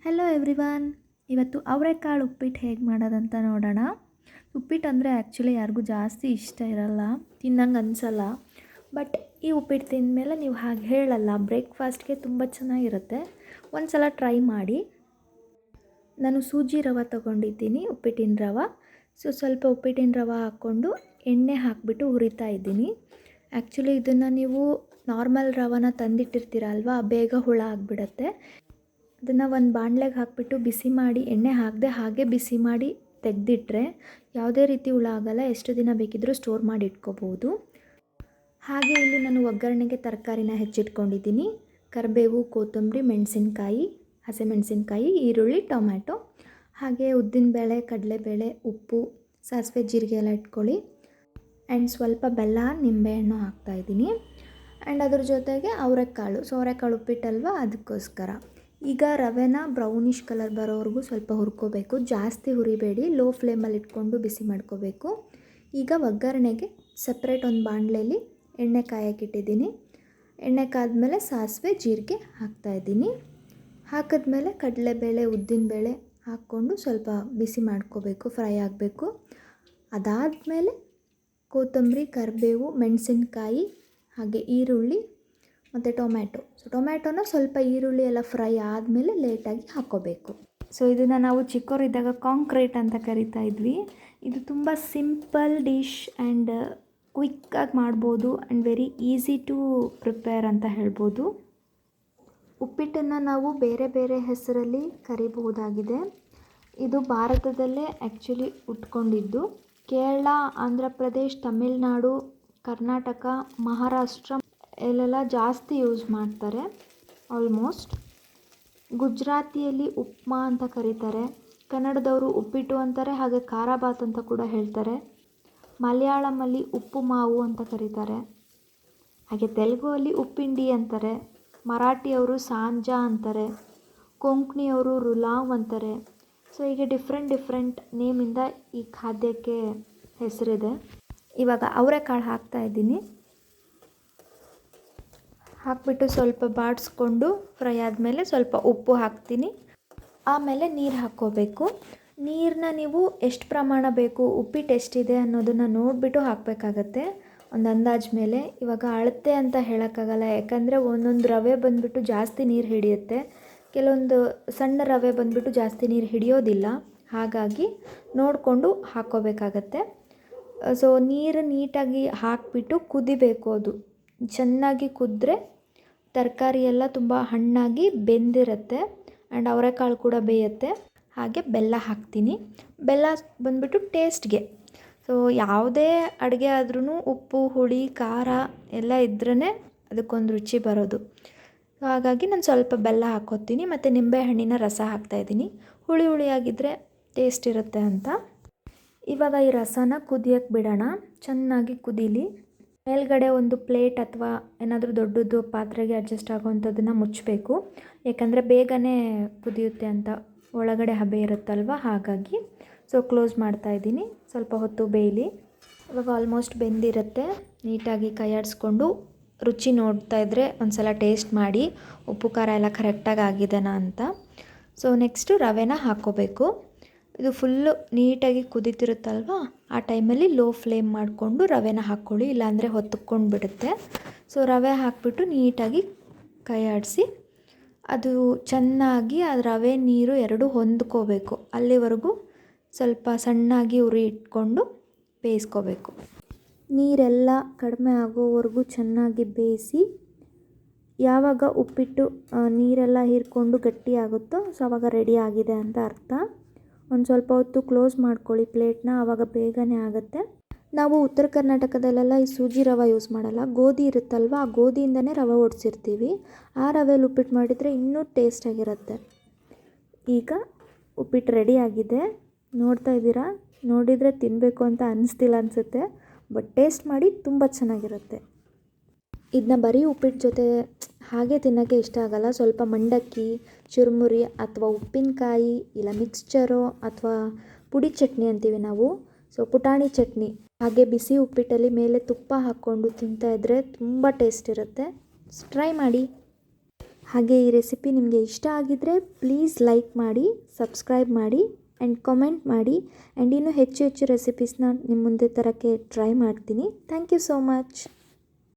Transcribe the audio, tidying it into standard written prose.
Hello everyone. ಇವತ್ತು ಅವರೆಕಾಳು ಉಪ್ಪಿಟ್ಟು ಹೇಗೆ ಮಾಡೋದಂತ ನೋಡೋಣ. ಉಪ್ಪಿಟ್ಟು ಅಂದರೆ ಆ್ಯಕ್ಚುಲಿ ಯಾರಿಗೂ ಜಾಸ್ತಿ ಇಷ್ಟ ಇರಲ್ಲ, ತಿನ್ನಂಗೆ ಅನಿಸಲ್ಲ. ಬಟ್ ಈ ಉಪ್ಪಿಟ್ಟು ತಿಂದಮೇಲೆ ನೀವು ಹಾಗೆ ಹೇಳಲ್ಲ, ಬ್ರೇಕ್ಫಾಸ್ಟ್ಗೆ ತುಂಬ ಚೆನ್ನಾಗಿರುತ್ತೆ. ಒಂದು ಸಲ ಟ್ರೈ ಮಾಡಿ. ನಾನು ಸೂಜಿ ರವೆ ತೊಗೊಂಡಿದ್ದೀನಿ, ಉಪ್ಪಿಟ್ಟಿನ ರವೆ. ಸ್ವಲ್ಪ ಉಪ್ಪಿಟ್ಟಿನ ರವೆ ಹಾಕ್ಕೊಂಡು ಎಣ್ಣೆ ಹಾಕಿಬಿಟ್ಟು ಹುರಿತಾ ಇದ್ದೀನಿ. ಆ್ಯಕ್ಚುಲಿ ಇದನ್ನು ನೀವು ನಾರ್ಮಲ್ ರವೆನ ತಂದಿಟ್ಟಿರ್ತೀರ ಅಲ್ವಾ, ಬೇಗ ಹುಳ ಆಗಿಬಿಡುತ್ತೆ. ಅದನ್ನು ಒಂದು ಬಾಣಲೆಗೆ ಹಾಕಿಬಿಟ್ಟು ಬಿಸಿ ಮಾಡಿ, ಎಣ್ಣೆ ಹಾಕದೆ ಹಾಗೆ ಬಿಸಿ ಮಾಡಿ ತೆಗೆದಿಟ್ರೆ ಯಾವುದೇ ರೀತಿ ಹುಳ ಆಗಲ್ಲ. ಎಷ್ಟು ದಿನ ಬೇಕಿದ್ದರೂ ಸ್ಟೋರ್ ಮಾಡಿ ಇಟ್ಕೋಬೋದು. ಹಾಗೆ ಇಲ್ಲಿ ನಾನು ಒಗ್ಗರಣೆಗೆ ತರಕಾರಿನ ಹೆಚ್ಚಿಟ್ಕೊಂಡಿದ್ದೀನಿ. ಕರಿಬೇವು, ಕೊತ್ತಂಬರಿ, ಮೆಣಸಿನ್ಕಾಯಿ, ಹಸಿಮೆಣಸಿನ್ಕಾಯಿ, ಈರುಳ್ಳಿ, ಟೊಮ್ಯಾಟೊ, ಹಾಗೆ ಉದ್ದಿನಬೇಳೆ, ಕಡಲೆಬೇಳೆ, ಉಪ್ಪು, ಸಾಸಿವೆ, ಜೀರಿಗೆ ಎಲ್ಲ ಇಟ್ಕೊಳ್ಳಿ. ಆ್ಯಂಡ್ ಸ್ವಲ್ಪ ಬೆಲ್ಲ, ನಿಂಬೆಹಣ್ಣು ಹಾಕ್ತಾಯಿದ್ದೀನಿ. ಆ್ಯಂಡ್ ಅದ್ರ ಜೊತೆಗೆ ಅವರೆಕಾಳು. ಅವರೆಕಾಳು ಉಪ್ಪಿಟ್ಟಲ್ವ, ಅದಕ್ಕೋಸ್ಕರ. ಈಗ ರವೆನ ಬ್ರೌನಿಷ್ ಕಲರ್ ಬರೋವರೆಗೂ ಸ್ವಲ್ಪ ಹುರ್ಕೋಬೇಕು. ಜಾಸ್ತಿ ಹುರಿಬೇಡಿ, ಲೋ ಫ್ಲೇಮಲ್ಲಿ ಇಟ್ಕೊಂಡು ಬಿಸಿ ಮಾಡ್ಕೋಬೇಕು. ಈಗ ಒಗ್ಗರಣೆಗೆ ಸಪ್ರೇಟ್ ಒಂದು ಬಾಣಲೆಯಲ್ಲಿ ಎಣ್ಣೆ ಕಾಯಕ್ಕಿಟ್ಟಿದ್ದೀನಿ. ಎಣ್ಣೆ ಕಾದ್ಮೇಲೆ ಸಾಸಿವೆ, ಜೀರಿಗೆ ಹಾಕ್ತಾಯಿದ್ದೀನಿ. ಹಾಕಿದ್ಮೇಲೆ ಕಡಲೆಬೇಳೆ, ಉದ್ದಿನಬೇಳೆ ಹಾಕ್ಕೊಂಡು ಸ್ವಲ್ಪ ಬಿಸಿ ಮಾಡ್ಕೋಬೇಕು, ಫ್ರೈ ಆಗಬೇಕು. ಅದಾದಮೇಲೆ ಕೊತ್ತಂಬರಿ, ಕರಿಬೇವು, ಮೆಣಸಿನ್ಕಾಯಿ, ಹಾಗೆ ಈರುಳ್ಳಿ ಮತ್ತು ಟೊಮ್ಯಾಟೊ. ಟೊಮ್ಯಾಟೊನ ಸ್ವಲ್ಪ ಈರುಳ್ಳಿ ಎಲ್ಲ ಫ್ರೈ ಆದಮೇಲೆ ಲೇಟಾಗಿ ಹಾಕ್ಕೋಬೇಕು. ಇದನ್ನು ನಾವು ಚಿಕ್ಕವರಿದ್ದಾಗ ಕಾಂಕ್ರೀಟ್ ಅಂತ ಕರಿತಾ ಇದ್ವಿ. ಇದು ತುಂಬ ಸಿಂಪಲ್ ಡಿಶ್ ಆ್ಯಂಡ್ ಕ್ವಿಕ್ಕಾಗಿ ಮಾಡ್ಬೋದು and very easy to prepare ಅಂತ ಹೇಳ್ಬೋದು. ಉಪ್ಪಿಟ್ಟನ್ನು ನಾವು ಬೇರೆ ಬೇರೆ ಹೆಸರಲ್ಲಿ ಕರಿಬಹುದಾಗಿದೆ. ಇದು ಭಾರತದಲ್ಲೇ ಆ್ಯಕ್ಚುಲಿ ಹುಟ್ಕೊಂಡಿದ್ದು. ಕೇರಳ, ಆಂಧ್ರ ಪ್ರದೇಶ್, ತಮಿಳುನಾಡು, ಕರ್ನಾಟಕ, ಮಹಾರಾಷ್ಟ್ರ ಇಲ್ಲೆಲ್ಲ ಜಾಸ್ತಿ ಯೂಸ್ ಮಾಡ್ತಾರೆ ಆಲ್ಮೋಸ್ಟ್. ಗುಜರಾತಿಯಲ್ಲಿ ಉಪ್ಮಾ ಅಂತ ಕರೀತಾರೆ. ಕನ್ನಡದವರು ಉಪ್ಪಿಟ್ಟು ಅಂತಾರೆ, ಹಾಗೆ ಖಾರ ಬಾತ್ ಅಂತ ಕೂಡ ಹೇಳ್ತಾರೆ. ಮಲಯಾಳಮಲ್ಲಿ ಉಪ್ಪು ಮಾವು ಅಂತ ಕರೀತಾರೆ. ಹಾಗೆ ತೆಲುಗುವಲ್ಲಿ ಉಪ್ಪಿಂಡಿ ಅಂತಾರೆ. ಮರಾಠಿಯವರು ಸಾಂಜಾ ಅಂತಾರೆ. ಕೊಂಕಣಿಯವರು ರುಲಾವ್ ಅಂತಾರೆ. ಹೀಗೆ ಡಿಫ್ರೆಂಟ್ ನೇಮಿಂದ ಈ ಖಾದ್ಯಕ್ಕೆ ಹೆಸರಿದೆ. ಇವಾಗ ಅವರೆಕಾಳು ಹಾಕ್ತಾಯಿದ್ದೀನಿ. ಹಾಕಿಬಿಟ್ಟು ಸ್ವಲ್ಪ ಬಾಡಿಸ್ಕೊಂಡು ಫ್ರೈ ಆದಮೇಲೆ ಸ್ವಲ್ಪ ಉಪ್ಪು ಹಾಕ್ತೀನಿ. ಆಮೇಲೆ ನೀರು ಹಾಕ್ಕೋಬೇಕು. ನೀರನ್ನ ನೀವು ಎಷ್ಟು ಪ್ರಮಾಣ ಬೇಕು, ಉಪ್ಪಿಟ್ಟು ಎಷ್ಟಿದೆ ಅನ್ನೋದನ್ನು ನೋಡಿಬಿಟ್ಟು ಹಾಕಬೇಕಾಗತ್ತೆ, ಒಂದು ಅಂದಾಜು ಮೇಲೆ. ಇವಾಗ ಅಳತೆ ಅಂತ ಹೇಳೋಕ್ಕಾಗಲ್ಲ, ಯಾಕಂದರೆ ಒಂದೊಂದು ರವೆ ಬಂದುಬಿಟ್ಟು ಜಾಸ್ತಿ ನೀರು ಹಿಡಿಯುತ್ತೆ, ಕೆಲವೊಂದು ಸಣ್ಣ ರವೆ ಬಂದುಬಿಟ್ಟು ಜಾಸ್ತಿ ನೀರು ಹಿಡಿಯೋದಿಲ್ಲ. ಹಾಗಾಗಿ ನೋಡಿಕೊಂಡು ಹಾಕ್ಕೋಬೇಕಾಗತ್ತೆ. ನೀರು ನೀಟಾಗಿ ಹಾಕಿಬಿಟ್ಟು ಕುದಿಬೇಕು. ಅದು ಚೆನ್ನಾಗಿ ಕುದ್ದರೆ ತರಕಾರಿ ಎಲ್ಲ ತುಂಬ ಹಣ್ಣಾಗಿ ಬೆಂದಿರುತ್ತೆ ಆ್ಯಂಡ್ ಅವರೆಕಾಳು ಕೂಡ ಬೇಯುತ್ತೆ. ಹಾಗೆ ಬೆಲ್ಲ ಹಾಕ್ತೀನಿ. ಬೆಲ್ಲ ಬಂದುಬಿಟ್ಟು ಟೇಸ್ಟ್ಗೆ. ಯಾವುದೇ ಅಡುಗೆ ಆದ್ರೂ ಉಪ್ಪು, ಹುಳಿ, ಖಾರ ಎಲ್ಲ ಇದ್ರೇ ಅದಕ್ಕೊಂದು ರುಚಿ ಬರೋದು. ಹಾಗಾಗಿ ನಾನು ಸ್ವಲ್ಪ ಬೆಲ್ಲ ಹಾಕ್ಕೋತೀನಿ ಮತ್ತು ನಿಂಬೆಹಣ್ಣಿನ ರಸ ಹಾಕ್ತಾಯಿದ್ದೀನಿ. ಹುಳಿಯಾಗಿದ್ದರೆ ಟೇಸ್ಟ್ ಇರುತ್ತೆ ಅಂತ. ಇವಾಗ ಈ ರಸನ ಕುದಿಯೋಕ್ಕೆ ಬಿಡೋಣ, ಚೆನ್ನಾಗಿ ಕುದೀಲಿ. ಮೇಲ್ಗಡೆ ಒಂದು ಪ್ಲೇಟ್ ಅಥವಾ ಏನಾದರೂ ದೊಡ್ಡದು ಪಾತ್ರೆಗೆ ಅಡ್ಜಸ್ಟ್ ಆಗೋವಂಥದ್ದನ್ನು ಮುಚ್ಚಬೇಕು, ಯಾಕಂದರೆ ಬೇಗನೆ ಕುದಿಯುತ್ತೆ ಅಂತ, ಒಳಗಡೆ ಹಬೆ ಇರುತ್ತಲ್ವ, ಹಾಗಾಗಿ. ಕ್ಲೋಸ್ ಮಾಡ್ತಾಯಿದ್ದೀನಿ. ಸ್ವಲ್ಪ ಹೊತ್ತು ಬೇಯಲಿ. ಇವಾಗ ಆಲ್ಮೋಸ್ಟ್ ಬೆಂದಿರುತ್ತೆ. ನೀಟಾಗಿ ಕೈ ಆಡಿಸ್ಕೊಂಡು ರುಚಿ ನೋಡ್ತಾ ಇದ್ದರೆ ಒಂದು ಸಲ ಟೇಸ್ಟ್ ಮಾಡಿ, ಉಪ್ಪು ಖಾರ ಎಲ್ಲ ಕರೆಕ್ಟಾಗಿ ಆಗಿದೆನಾ ಅಂತ. ನೆಕ್ಸ್ಟು ರವೆನ ಹಾಕ್ಕೋಬೇಕು. ಇದು ಫುಲ್ಲು ನೀಟಾಗಿ ಕುದೀತಿರುತ್ತಲ್ವ, ಆ ಟೈಮಲ್ಲಿ ಲೋ ಫ್ಲೇಮ್ ಮಾಡಿಕೊಂಡು ರವೆನ ಹಾಕ್ಕೊಳ್ಳಿ, ಇಲ್ಲಾಂದರೆ ಹೊತ್ತುಕೊಂಡು ಬಿಡುತ್ತೆ. ರವೆ ಹಾಕಿಬಿಟ್ಟು ನೀಟಾಗಿ ಕೈ ಆಡಿಸಿ, ಅದು ಚೆನ್ನಾಗಿ ಅದು ರವೆ ನೀರು ಎರಡೂ ಹೊಂದ್ಕೋಬೇಕು. ಅಲ್ಲಿವರೆಗೂ ಸ್ವಲ್ಪ ಸಣ್ಣಾಗಿ ಉರಿ ಇಟ್ಕೊಂಡು ಬೇಯಿಸ್ಕೋಬೇಕು. ನೀರೆಲ್ಲ ಕಡಿಮೆ ಆಗೋವರೆಗೂ ಚೆನ್ನಾಗಿ ಬೇಯಿಸಿ, ಯಾವಾಗ ಉಪ್ಪಿಟ್ಟು ನೀರೆಲ್ಲ ಹೀರ್ಕೊಂಡು ಗಟ್ಟಿ ಆಗುತ್ತೋ ಆವಾಗ ರೆಡಿ ಆಗಿದೆ ಅಂತ ಅರ್ಥ. ಒಂದು ಸ್ವಲ್ಪ ಹೊತ್ತು ಕ್ಲೋಸ್ ಮಾಡ್ಕೊಳ್ಳಿ ಪ್ಲೇಟ್ನ, ಆವಾಗ ಬೇಗನೆ ಆಗುತ್ತೆ. ನಾವು ಉತ್ತರ ಕರ್ನಾಟಕದಲ್ಲೆಲ್ಲ ಈ ಸೂಜಿ ರವೆ ಯೂಸ್ ಮಾಡಲ್ಲ, ಗೋಧಿ ಇರುತ್ತಲ್ವ, ಆ ಗೋಧಿಯಿಂದನೇ ರವೆ ಓಡಿಸಿರ್ತೀವಿ. ಆ ರವೆಯಲ್ಲಿ ಉಪ್ಪಿಟ್ಟು ಮಾಡಿದರೆ ಇನ್ನೂ ಟೇಸ್ಟಾಗಿರುತ್ತೆ. ಈಗ ಉಪ್ಪಿಟ್ಟು ರೆಡಿ ಆಗಿದೆ, ನೋಡ್ತಾ ಇದ್ದೀರಾ. ನೋಡಿದರೆ ತಿನ್ನಬೇಕು ಅಂತ ಅನ್ನಿಸ್ತಿಲ್ಲ ಅನಿಸುತ್ತೆ, ಬಟ್ ಟೇಸ್ಟ್ ಮಾಡಿ ತುಂಬ ಚೆನ್ನಾಗಿರುತ್ತೆ. ಇದನ್ನ ಬರೀ ಉಪ್ಪಿಟ್ಟು ಜೊತೆ ಹಾಗೆ ತಿನ್ನೋಕ್ಕೆ ಇಷ್ಟ ಆಗಲ್ಲ. ಸ್ವಲ್ಪ ಮಂಡಕ್ಕಿ, ಚುರುಮುರಿ ಅಥವಾ ಉಪ್ಪಿನಕಾಯಿ, ಇಲ್ಲ ಮಿಕ್ಸ್ಚರು ಅಥವಾ ಪುಡಿ ಚಟ್ನಿ ಅಂತೀವಿ ನಾವು, ಪುಟಾಣಿ ಚಟ್ನಿ, ಹಾಗೆ ಬಿಸಿ ಉಪ್ಪಿಟ್ಟಲ್ಲಿ ಮೇಲೆ ತುಪ್ಪ ಹಾಕ್ಕೊಂಡು ತಿಂತಾಯಿದ್ರೆ ತುಂಬ ಟೇಸ್ಟ್ ಇರುತ್ತೆ. ಟ್ರೈ ಮಾಡಿ. ಹಾಗೆ ಈ ರೆಸಿಪಿ ನಿಮಗೆ ಇಷ್ಟ ಆಗಿದ್ದರೆ ಪ್ಲೀಸ್ ಲೈಕ್ ಮಾಡಿ, ಸಬ್ಸ್ಕ್ರೈಬ್ ಮಾಡಿ ಆ್ಯಂಡ್ ಕಮೆಂಟ್ ಮಾಡಿ. ಆ್ಯಂಡ್ ಇನ್ನೂ ಹೆಚ್ಚು ಹೆಚ್ಚು ರೆಸಿಪೀಸ್ನ ನಿಮ್ಮ ಮುಂದೆ ತರೋಕ್ಕೆ ಟ್ರೈ ಮಾಡ್ತೀನಿ. Thank you so much.